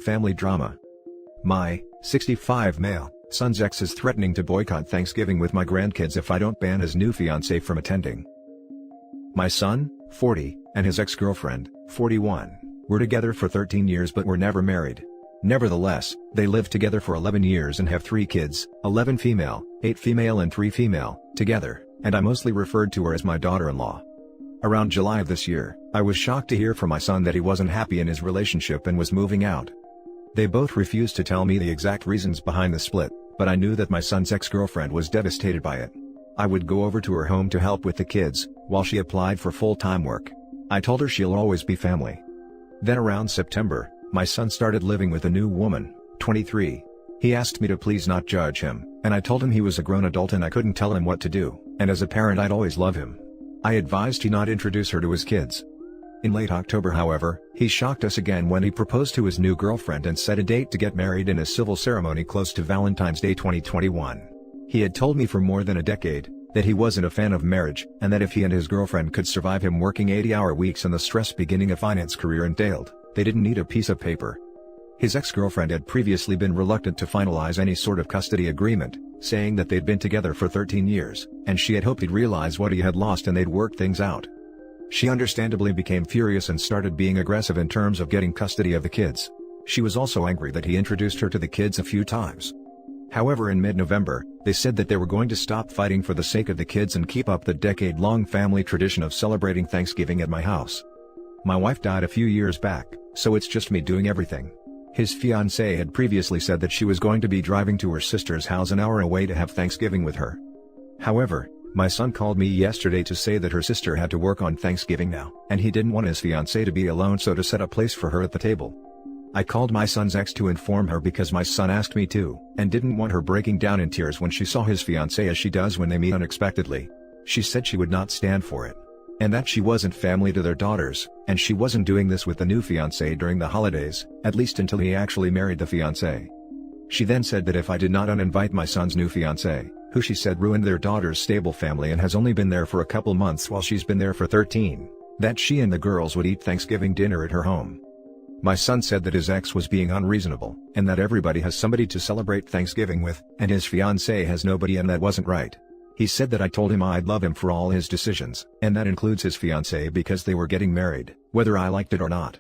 Family drama. My 65 male son's ex is threatening to boycott Thanksgiving with my grandkids if I don't ban his new fiancée from attending. My son, 40, and his ex-girlfriend, 41, were together for 13 years but were never married. Nevertheless, they lived together for 11 years and have 3 kids, 11 female, 8 female and 3 female, together, and I mostly referred to her as my daughter-in-law. Around July of this year, I was shocked to hear from my son that he wasn't happy in his relationship and was moving out. They both refused to tell me the exact reasons behind the split, but I knew that my son's ex-girlfriend was devastated by it. I would go over to her home to help with the kids, while she applied for full-time work. I told her she'll always be family. Then around September, my son started living with a new woman, 23. He asked me to please not judge him, and I told him he was a grown adult and I couldn't tell him what to do, and as a parent I'd always love him. I advised he not introduce her to his kids. In late October, however, he shocked us again when he proposed to his new girlfriend and set a date to get married in a civil ceremony close to Valentine's Day 2021. He had told me for more than a decade that he wasn't a fan of marriage, and that if he and his girlfriend could survive him working 80-hour weeks and the stress beginning a finance career entailed, they didn't need a piece of paper. His ex-girlfriend had previously been reluctant to finalize any sort of custody agreement, saying that they'd been together for 13 years, and she had hoped he'd realize what he had lost and they'd work things out. She understandably became furious and started being aggressive in terms of getting custody of the kids. She was also angry that he introduced her to the kids a few times. However, in mid-November, they said that they were going to stop fighting for the sake of the kids and keep up the decade-long family tradition of celebrating Thanksgiving at my house. My wife died a few years back, so it's just me doing everything. His fiancée had previously said that she was going to be driving to her sister's house an hour away to have Thanksgiving with her. However, my son called me yesterday to say that her sister had to work on Thanksgiving now, and he didn't want his fiancée to be alone, so to set a place for her at the table. I called my son's ex to inform her because my son asked me to, and didn't want her breaking down in tears when she saw his fiancée as she does when they meet unexpectedly. She said she would not stand for it, and that she wasn't family to their daughters, and she wasn't doing this with the new fiancé during the holidays, at least until he actually married the fiancée. She then said that if I did not uninvite my son's new fiancée, who she said ruined their daughter's stable family and has only been there for a couple months while she's been there for 13, that she and the girls would eat Thanksgiving dinner at her home. My son said that his ex was being unreasonable, and that everybody has somebody to celebrate Thanksgiving with, and his fiancée has nobody, and that wasn't right. He said that I told him I'd love him for all his decisions, and that includes his fiancée because they were getting married, whether I liked it or not.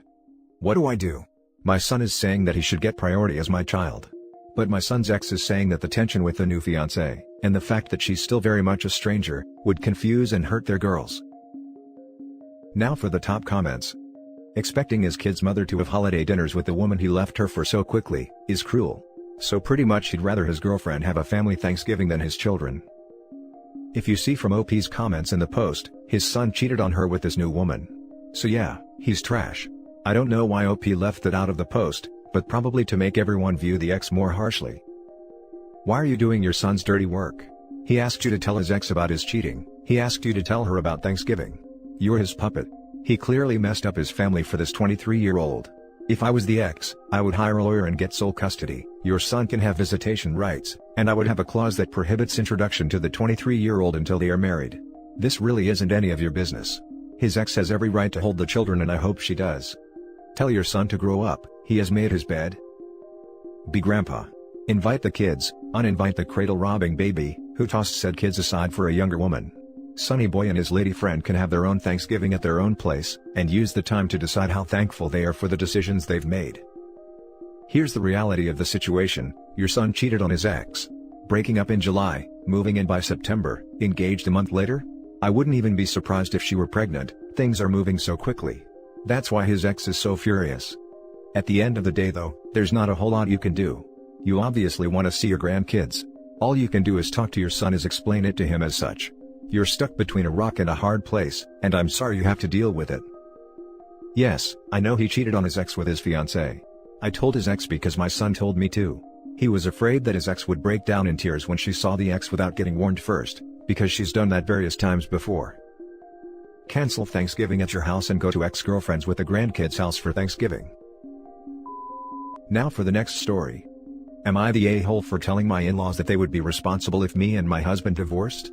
What do I do? My son is saying that he should get priority as my child. But my son's ex is saying that the tension with the new fiancée, and the fact that she's still very much a stranger, would confuse and hurt their girls. Now for the top comments. Expecting his kid's mother to have holiday dinners with the woman he left her for so quickly, is cruel. So pretty much he'd rather his girlfriend have a family Thanksgiving than his children. If you see from OP's comments in the post, his son cheated on her with this new woman. So yeah, he's trash. I don't know why OP left that out of the post, but probably to make everyone view the ex more harshly. Why are you doing your son's dirty work? He asked you to tell his ex about his cheating. He asked you to tell her about Thanksgiving. You're his puppet. He clearly messed up his family for this 23-year-old. If I was the ex, I would hire a lawyer and get sole custody. Your son can have visitation rights, and I would have a clause that prohibits introduction to the 23-year-old until they are married. This really isn't any of your business. His ex has every right to hold the children, and I hope she does. Tell your son to grow up. He has made his bed. Be grandpa. Invite the kids, uninvite the cradle-robbing baby, who tossed said kids aside for a younger woman. Sonny Boy and his lady friend can have their own Thanksgiving at their own place, and use the time to decide how thankful they are for the decisions they've made. Here's the reality of the situation: your son cheated on his ex. Breaking up in July, moving in by September, engaged a month later? I wouldn't even be surprised if she were pregnant. Things are moving so quickly. That's why his ex is so furious. At the end of the day though, there's not a whole lot you can do. You obviously want to see your grandkids. All you can do is talk to your son, is explain it to him as such. You're stuck between a rock and a hard place, and I'm sorry you have to deal with it. Yes, I know he cheated on his ex with his fiancée. I told his ex because my son told me to. He was afraid that his ex would break down in tears when she saw the ex without getting warned first, because she's done that various times before. Cancel Thanksgiving at your house and go to ex-girlfriend's with the grandkids' house for Thanksgiving. Now for the next story. Am I the a-hole for telling my in-laws that they would be responsible if me and my husband divorced?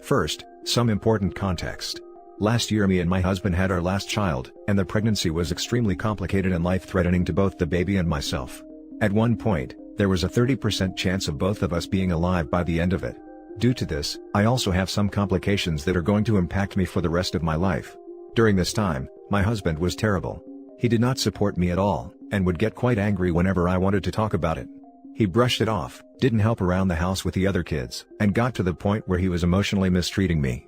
First, some important context. Last year me and my husband had our last child, and the pregnancy was extremely complicated and life-threatening to both the baby and myself. At one point, there was a 30% chance of both of us being alive by the end of it. Due to this, I also have some complications that are going to impact me for the rest of my life. During this time, my husband was terrible. He did not support me at all, and would get quite angry whenever I wanted to talk about it. He brushed it off, didn't help around the house with the other kids, and got to the point where he was emotionally mistreating me.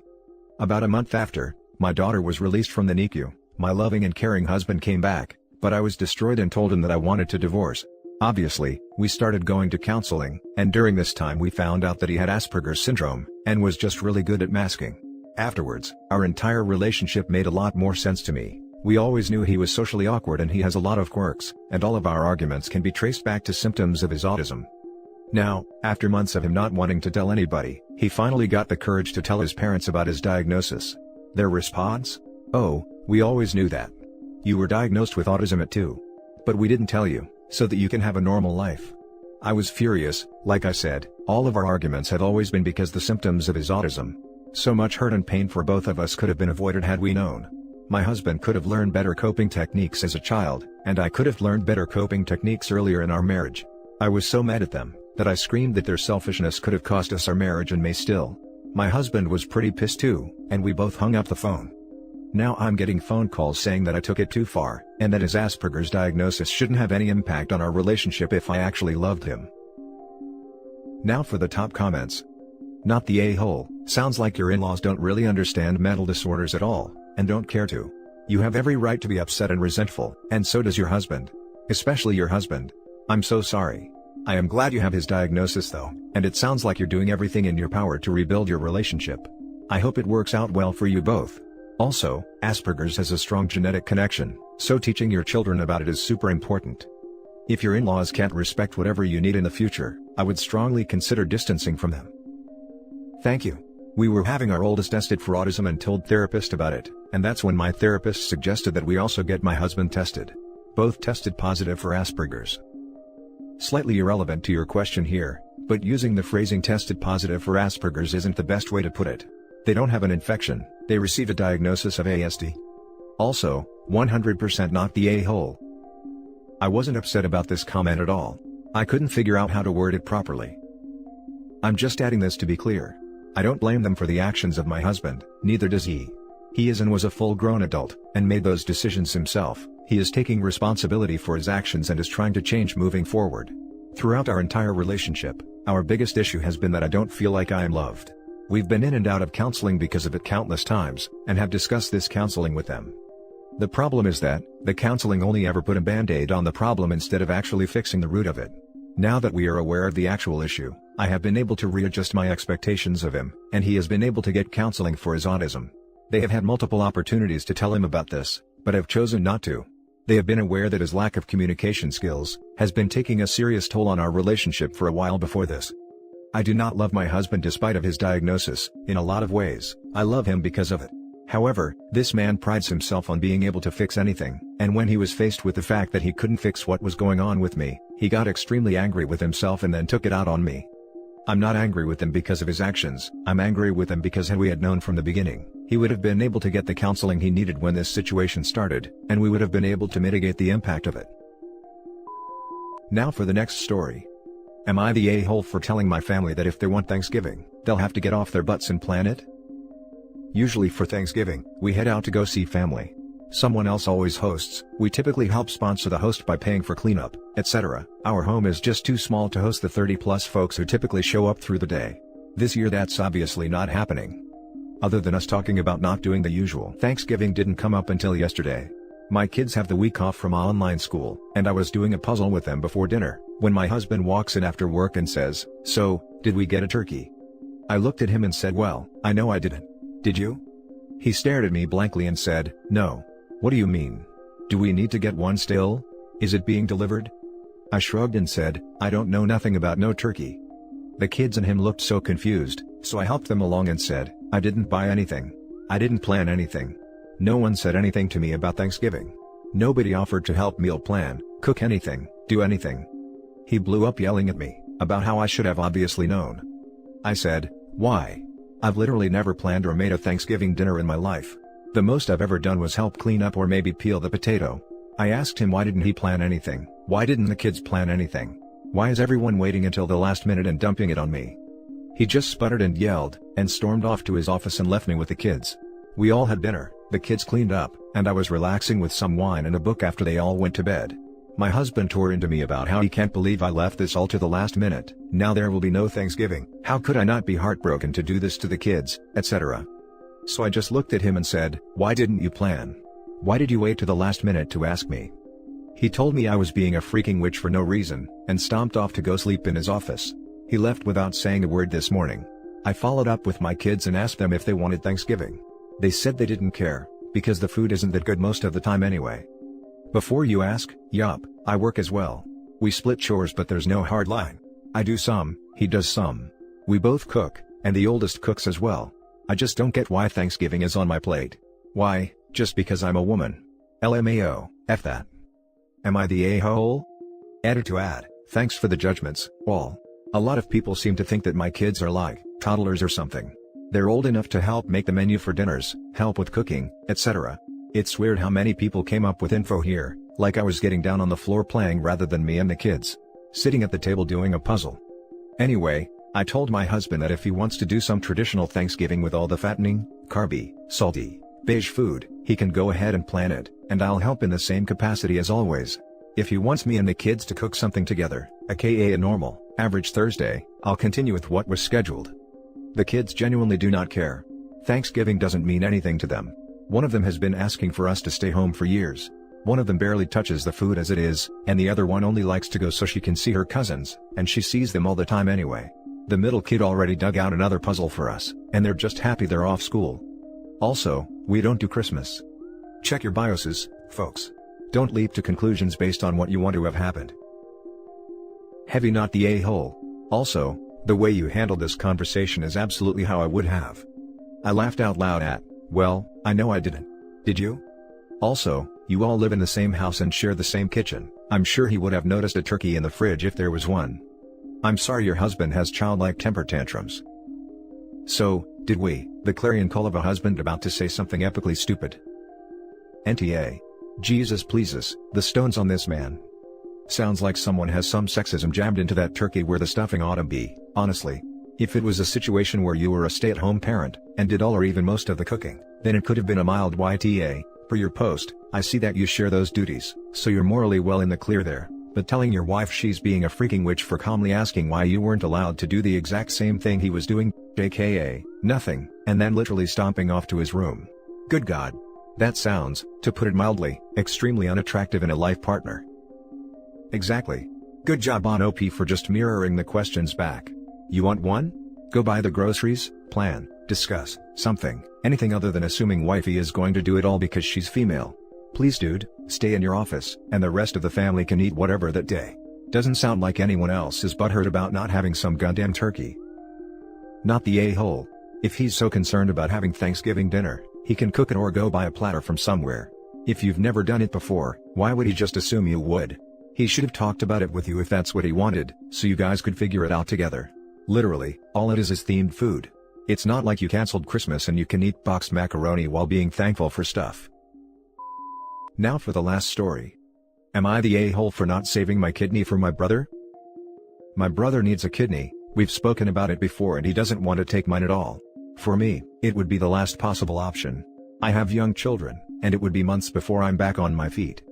About a month after, my daughter was released from the NICU, my loving and caring husband came back, but I was destroyed and told him that I wanted to divorce. Obviously, we started going to counseling, and during this time we found out that he had Asperger's syndrome, and was just really good at masking. Afterwards, our entire relationship made a lot more sense to me. We always knew he was socially awkward and he has a lot of quirks, and all of our arguments can be traced back to symptoms of his autism. Now, after months of him not wanting to tell anybody, he finally got the courage to tell his parents about his diagnosis. Their response? "Oh, we always knew that. You were diagnosed with autism at 2. But we didn't tell you, so that you can have a normal life." I was furious. Like I said, all of our arguments had always been because the symptoms of his autism. So much hurt and pain for both of us could have been avoided had we known. My husband could have learned better coping techniques as a child, and I could have learned better coping techniques earlier in our marriage. I was so mad at them, that I screamed that their selfishness could have cost us our marriage and may still. My husband was pretty pissed too, and we both hung up the phone. Now I'm getting phone calls saying that I took it too far, and that his Asperger's diagnosis shouldn't have any impact on our relationship if I actually loved him. Now for the top comments. Not the a-hole, sounds like your in-laws don't really understand mental disorders at all, and don't care to. You have every right to be upset and resentful, and so does your husband. Especially your husband. I'm so sorry. I am glad you have his diagnosis though, and it sounds like you're doing everything in your power to rebuild your relationship. I hope it works out well for you both. Also, Asperger's has a strong genetic connection, so teaching your children about it is super important. If your in-laws can't respect whatever you need in the future, I would strongly consider distancing from them. Thank you. We were having our oldest tested for autism and told therapist about it, and that's when my therapist suggested that we also get my husband tested. Both tested positive for Asperger's. Slightly irrelevant to your question here, but using the phrasing tested positive for Asperger's isn't the best way to put it. They don't have an infection, they received a diagnosis of ASD. Also, 100% not the a-hole. I wasn't upset about this comment at all. I couldn't figure out how to word it properly. I'm just adding this to be clear. I don't blame them for the actions of my husband, neither does he. He is and was a full-grown adult, and made those decisions himself. He is taking responsibility for his actions and is trying to change moving forward. Throughout our entire relationship, our biggest issue has been that I don't feel like I am loved. We've been in and out of counseling because of it countless times, and have discussed this counseling with them. The problem is that, the counseling only ever put a band-aid on the problem instead of actually fixing the root of it. Now that we are aware of the actual issue, I have been able to readjust my expectations of him, and he has been able to get counseling for his autism. They have had multiple opportunities to tell him about this, but have chosen not to. They have been aware that his lack of communication skills has been taking a serious toll on our relationship for a while before this. I do not love my husband despite of his diagnosis. In a lot of ways, I love him because of it. However, this man prides himself on being able to fix anything, and when he was faced with the fact that he couldn't fix what was going on with me, he got extremely angry with himself and then took it out on me. I'm not angry with him because of his actions, I'm angry with him because had we had known from the beginning, he would have been able to get the counseling he needed when this situation started, and we would have been able to mitigate the impact of it. Now for the next story. Am I the a-hole for telling my family that if they want Thanksgiving, they'll have to get off their butts and plan it? Usually for Thanksgiving, we head out to go see family. Someone else always hosts, we typically help sponsor the host by paying for cleanup, etc. Our home is just too small to host the 30+ folks who typically show up through the day. This year that's obviously not happening. Other than us talking about not doing the usual, Thanksgiving didn't come up until yesterday. My kids have the week off from online school, and I was doing a puzzle with them before dinner, when my husband walks in after work and says, "So, did we get a turkey?" I looked at him and said, "Well, I know I didn't. Did you?" He stared at me blankly and said, "No. What do you mean? Do we need to get one still? Is it being delivered?" I shrugged and said, "I don't know nothing about no turkey." The kids and him looked so confused, so I helped them along and said, "I didn't buy anything. I didn't plan anything. No one said anything to me about Thanksgiving. Nobody offered to help meal plan, cook anything, do anything." He blew up yelling at me, about how I should have obviously known. I said, "Why? I've literally never planned or made a Thanksgiving dinner in my life. The most I've ever done was help clean up or maybe peel the potato. I asked him why didn't he plan anything, why didn't the kids plan anything? Why is everyone waiting until the last minute and dumping it on me? He just sputtered and yelled, and stormed off to his office and left me with the kids. We all had dinner, the kids cleaned up, and I was relaxing with some wine and a book after they all went to bed. My husband tore into me about how he can't believe I left this all to the last minute, now there will be no Thanksgiving, how could I not be heartbroken to do this to the kids, etc. So I just looked at him and said, why didn't you plan? Why did you wait to the last minute to ask me? He told me I was being a freaking witch for no reason, and stomped off to go sleep in his office. He left without saying a word this morning. I followed up with my kids and asked them if they wanted Thanksgiving. They said they didn't care, because the food isn't that good most of the time anyway. Before you ask, yup, I work as well. We split chores but there's no hard line. I do some, he does some. We both cook, and the oldest cooks as well. I just don't get why Thanksgiving is on my plate. Why, just because I'm a woman? LMAO, F that. Am I the a-hole? Added to add, thanks for the judgments, all. A lot of people seem to think that my kids are like toddlers or something. They're old enough to help make the menu for dinners, help with cooking, etc. It's weird how many people came up with info here, like I was getting down on the floor playing rather than me and the kids sitting at the table doing a puzzle. Anyway, I told my husband that if he wants to do some traditional Thanksgiving with all the fattening, carby, salty, beige food, he can go ahead and plan it, and I'll help in the same capacity as always. If he wants me and the kids to cook something together, aka a normal, average Thursday, I'll continue with what was scheduled. The kids genuinely do not care. Thanksgiving doesn't mean anything to them. One of them has been asking for us to stay home for years. One of them barely touches the food as it is, and the other one only likes to go so she can see her cousins, and she sees them all the time anyway. The middle kid already dug out another puzzle for us, and they're just happy they're off school. Also, we don't do Christmas. Check your biases, folks. Don't leap to conclusions based on what you want to have happened. Heavy not the a-hole. Also, the way you handled this conversation is absolutely how I would have. I laughed out loud at, well, I know I didn't. Did you? Also, you all live in the same house and share the same kitchen. I'm sure he would have noticed a turkey in the fridge if there was one. I'm sorry your husband has childlike temper tantrums. So, did we, the clarion call of a husband about to say something epically stupid? NTA. Jesus pleases, the stones on this man. Sounds like someone has some sexism jammed into that turkey where the stuffing ought to be, honestly. If it was a situation where you were a stay-at-home parent, and did all or even most of the cooking, then it could have been a mild YTA. Per your post, I see that you share those duties, so you're morally well in the clear there, but telling your wife she's being a freaking witch for calmly asking why you weren't allowed to do the exact same thing he was doing, aka, nothing, and then literally stomping off to his room. Good God. That sounds, to put it mildly, extremely unattractive in a life partner. Exactly. Good job on OP for just mirroring the questions back. You want one? Go buy the groceries, plan, discuss, something, anything other than assuming wifey is going to do it all because she's female. Please dude, stay in your office, and the rest of the family can eat whatever that day. Doesn't sound like anyone else is butthurt about not having some goddamn turkey. Not the a-hole. If he's so concerned about having Thanksgiving dinner, he can cook it or go buy a platter from somewhere. If you've never done it before, why would he just assume you would? He should have talked about it with you if that's what he wanted, so you guys could figure it out together. Literally, all it is themed food. It's not like you canceled Christmas and you can eat boxed macaroni while being thankful for stuff. Now for the last story. Am I the a-hole for not saving my kidney for my brother? My brother needs a kidney, we've spoken about it before and he doesn't want to take mine at all. For me, it would be the last possible option. I have young children, and it would be months before I'm back on my feet.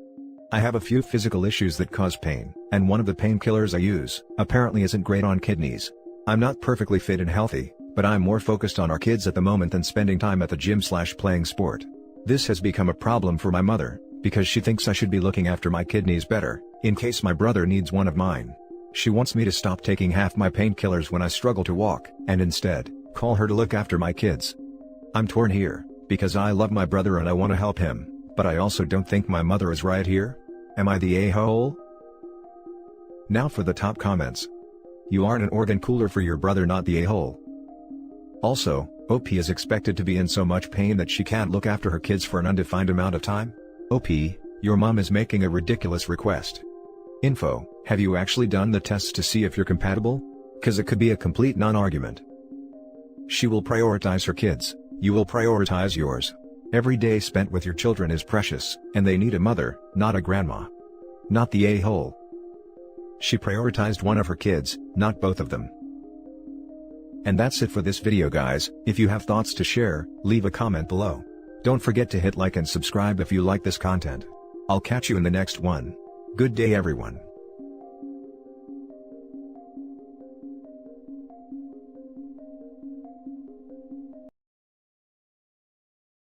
I have a few physical issues that cause pain, and one of the painkillers I use, apparently isn't great on kidneys. I'm not perfectly fit and healthy, but I'm more focused on our kids at the moment than spending time at the gym/playing sport. This has become a problem for my mother, because she thinks I should be looking after my kidneys better, in case my brother needs one of mine. She wants me to stop taking half my painkillers when I struggle to walk, and instead, call her to look after my kids. I'm torn here, because I love my brother and I want to help him, but I also don't think my mother is right here. Am I the a-hole? Now for the top comments. You aren't an organ cooler for your brother, not the a-hole. Also, OP is expected to be in so much pain that she can't look after her kids for an undefined amount of time? OP, your mom is making a ridiculous request. Info, have you actually done the tests to see if you're compatible? 'Cause it could be a complete non-argument. She will prioritize her kids, you will prioritize yours. Every day spent with your children is precious, and they need a mother, not a grandma. Not the a-hole. She prioritized one of her kids, not both of them. And that's it for this video, guys. If you have thoughts to share, leave a comment below. Don't forget to hit like and subscribe if you like this content. I'll catch you in the next one. Good day, everyone.